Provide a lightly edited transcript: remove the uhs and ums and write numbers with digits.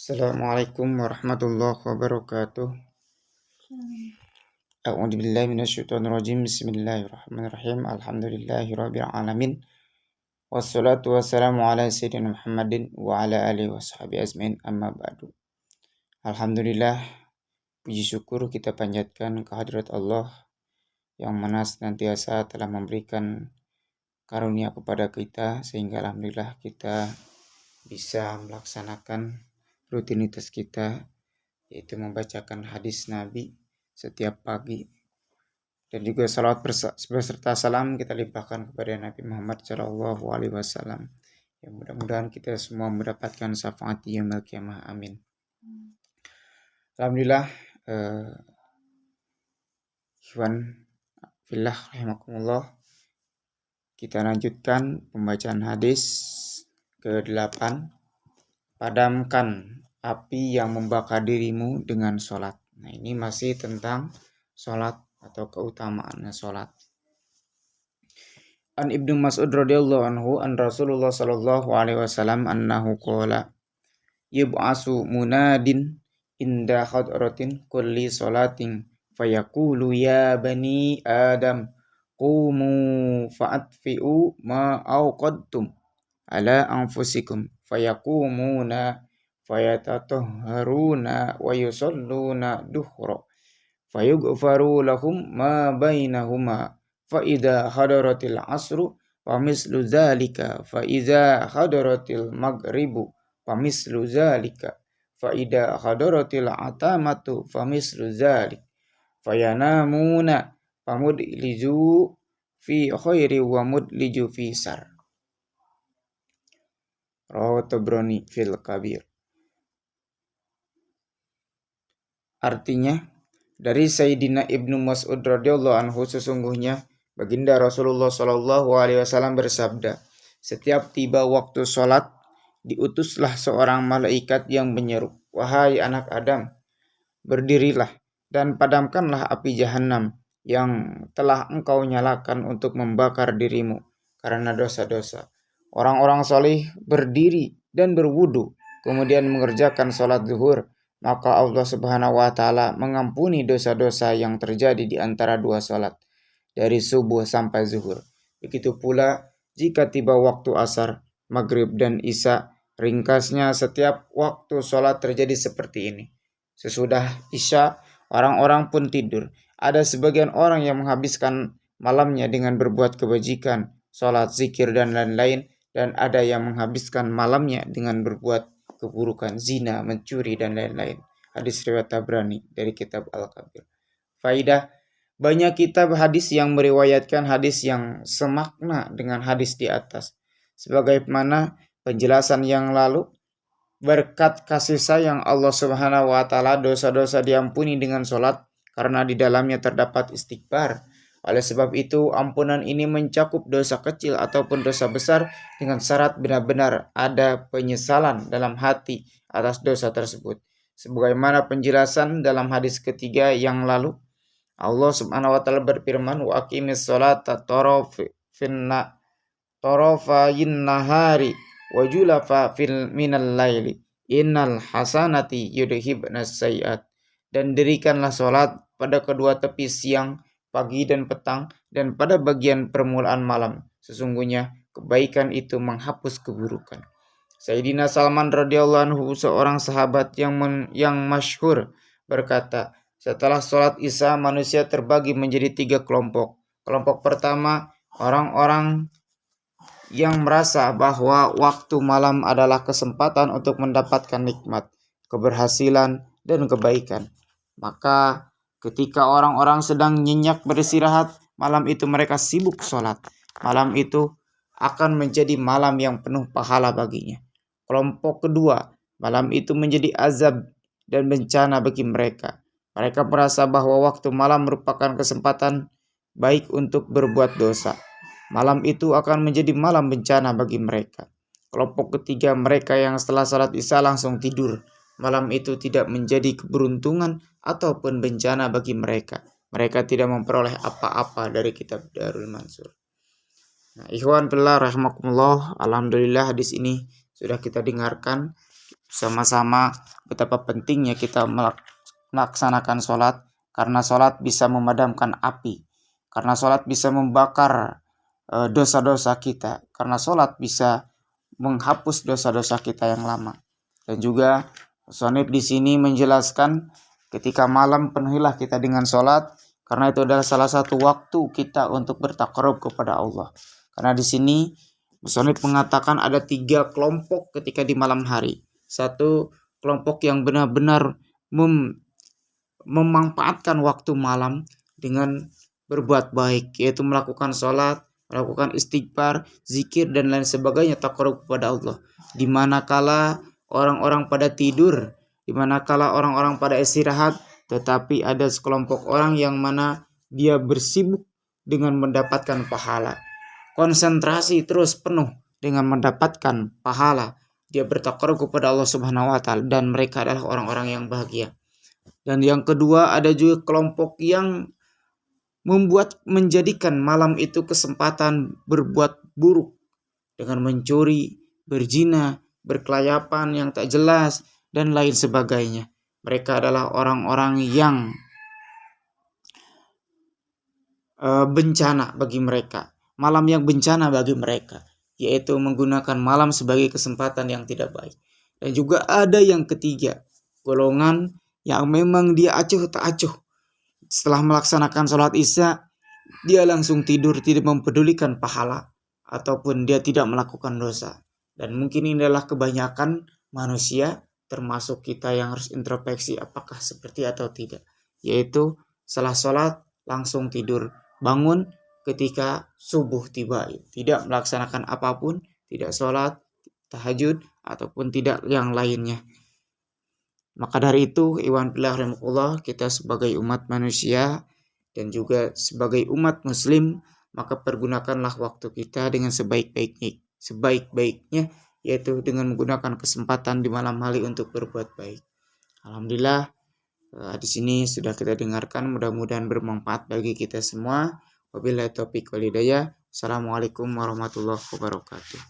Assalamualaikum warahmatullahi wabarakatuh. A'udzubillahi minasyaitonirrajim. Bismillahirrahmanirrahim. Alhamdulillahirabbil alamin. Wassalatu wassalamu ala sayyidina Muhammadin wa ala alihi washabihi ajmain. Amma ba'du. Alhamdulillah, puji syukur kita panjatkan kehadirat Allah yang mana senantiasa telah memberikan karunia kepada kita sehingga alhamdulillah kita bisa melaksanakan rutinitas kita, yaitu membacakan hadis Nabi setiap pagi, dan juga salawat beserta salam kita limpahkan kepada Nabi Muhammad SAW. Ya, mudah-mudahan kita semua mendapatkan syafaat yaumil qiyamah. Amin. Alhamdulillah, ikhwan fillah rahimakumullah, kita lanjutkan pembacaan hadis ke-8. Padamkan api yang membakar dirimu dengan sholat. Nah, ini masih tentang sholat atau keutamaan sholat. An Ibnu Mas'ud radhiyallahu anhu an Rasulullah sallallahu alaihi wasallam annahu qala yub'asu munadin inda hadratin kulli sholatin fayaqulu ya bani adam qumu fa'atfi'u ma awqadtum ala anfusikum fayaqumuna fayatatahharuna wa yusalluna duhra fayughfaru lahum ma bainahuma fa idza hadaratil asru fa mislu zalika fa idza hadaratil maghribu fa mislu zalika fa idza hadaratil atamatu fa mislu zalik fayanamuna famudliju fi khairi wa mudliju fi sar. Rawahu Tabrani fil Kabir. Artinya, dari Sayyidina Ibnu Mas'ud radhiyallahu anhu, sesungguhnya baginda Rasulullah sallallahu alaihi wasallam bersabda, setiap tiba waktu sholat, diutuslah seorang malaikat yang menyeru, wahai anak Adam, berdirilah dan padamkanlah api jahanam yang telah engkau nyalakan untuk membakar dirimu karena dosa-dosa. Orang-orang salih berdiri dan berwudu, kemudian mengerjakan sholat zuhur, maka Allah Subhanahu wa Ta'ala mengampuni dosa-dosa yang terjadi di antara dua sholat, dari subuh sampai zuhur. Begitu pula jika tiba waktu asar, maghrib, dan isya, ringkasnya setiap waktu sholat terjadi seperti ini. Sesudah isya, orang-orang pun tidur. Ada sebagian orang yang menghabiskan malamnya dengan berbuat kebajikan, sholat, zikir, dan lain-lain. Dan ada yang menghabiskan malamnya dengan berbuat keburukan, zina, mencuri, dan lain-lain. Hadis riwayat Tabrani dari kitab Al-Kabir. Faidah, banyak kitab hadis yang meriwayatkan hadis yang semakna dengan hadis di atas. Sebagaimana penjelasan yang lalu, berkat kasih sayang Allah Subhanahu wa Ta'ala, dosa-dosa diampuni dengan sholat karena di dalamnya terdapat istighfar. Oleh sebab itu, ampunan ini mencakup dosa kecil ataupun dosa besar dengan syarat benar-benar ada penyesalan dalam hati atas dosa tersebut. Sebagaimana penjelasan dalam hadis ketiga yang lalu, Allah Subhanahu wa Ta'ala berfirman, wa aqimis sholata tarafayin nahari wa julafa minal laili innal hasanati yudhibnas sayiat. Dan dirikanlah sholat pada kedua tepi siang, pagi dan petang, dan pada bagian permulaan malam. Sesungguhnya kebaikan itu menghapus keburukan. Sayyidina Salman radhiyallahu anhu, seorang sahabat yang masyhur, berkata, setelah sholat isya manusia terbagi menjadi 3 kelompok. Kelompok pertama, orang-orang yang merasa bahwa waktu malam adalah kesempatan untuk mendapatkan nikmat, keberhasilan, dan kebaikan. Maka ketika orang-orang sedang nyenyak beristirahat, malam itu mereka sibuk sholat. Malam itu akan menjadi malam yang penuh pahala baginya. Kelompok kedua, malam itu menjadi azab dan bencana bagi mereka. Mereka merasa bahwa waktu malam merupakan kesempatan baik untuk berbuat dosa. Malam itu akan menjadi malam bencana bagi mereka. Kelompok ketiga, mereka yang setelah sholat isya langsung tidur. Malam itu tidak menjadi keberuntungan ataupun bencana bagi mereka. Mereka tidak memperoleh apa-apa dari kitab Darul Mansur. Nah, ikhwan fillah rahimakumullah, alhamdulillah hadis ini sudah kita dengarkan. sama-sama betapa pentingnya kita melaksanakan sholat, karena sholat bisa memadamkan api, karena sholat bisa membakar dosa-dosa kita, karena sholat bisa menghapus dosa-dosa kita yang lama. Dan juga Musonib di sini menjelaskan ketika malam penuhilah kita dengan sholat, karena itu adalah salah satu waktu kita untuk bertakarub kepada Allah. Karena di sini Musonib mengatakan ada 3 kelompok ketika di malam hari. Satu kelompok yang benar-benar memanfaatkan waktu malam dengan berbuat baik, yaitu melakukan sholat, melakukan istighfar, zikir, dan lain sebagainya, takarub kepada Allah. Di manakala orang-orang pada tidur, di manakala orang-orang pada istirahat, tetapi ada sekelompok orang yang mana dia bersibuk dengan mendapatkan pahala. Konsentrasi terus penuh dengan mendapatkan pahala. Dia bertakarub kepada Allah Subhanahu wa taala, dan mereka adalah orang-orang yang bahagia. Dan yang kedua, ada juga kelompok yang menjadikan malam itu kesempatan berbuat buruk dengan mencuri, berzina, berkelayapan yang tak jelas, dan lain sebagainya. Mereka adalah orang-orang yang bencana bagi mereka, malam yang bencana bagi mereka, yaitu menggunakan malam sebagai kesempatan yang tidak baik. Dan juga ada yang ketiga, golongan yang memang dia acuh tak acuh. Setelah melaksanakan sholat isya, dia langsung tidur, tidak mempedulikan pahala, ataupun dia tidak melakukan dosa. Dan mungkin ini adalah kebanyakan manusia, termasuk kita yang harus introspeksi apakah seperti atau tidak. Yaitu setelah sholat langsung tidur, bangun ketika subuh tiba, tidak melaksanakan apapun, tidak sholat, tahajud, ataupun tidak yang lainnya. Maka dari itu, ikhwan fillah rahimakumullah, kita sebagai umat manusia dan juga sebagai umat muslim, maka pergunakanlah waktu kita dengan sebaik-baiknya, yaitu dengan menggunakan kesempatan di malam hari untuk berbuat baik. Alhamdulillah, di sini sudah kita dengarkan, mudah-mudahan bermanfaat bagi kita semua. Wabillahi taufiq wal hidayah. Assalamualaikum warahmatullahi wabarakatuh.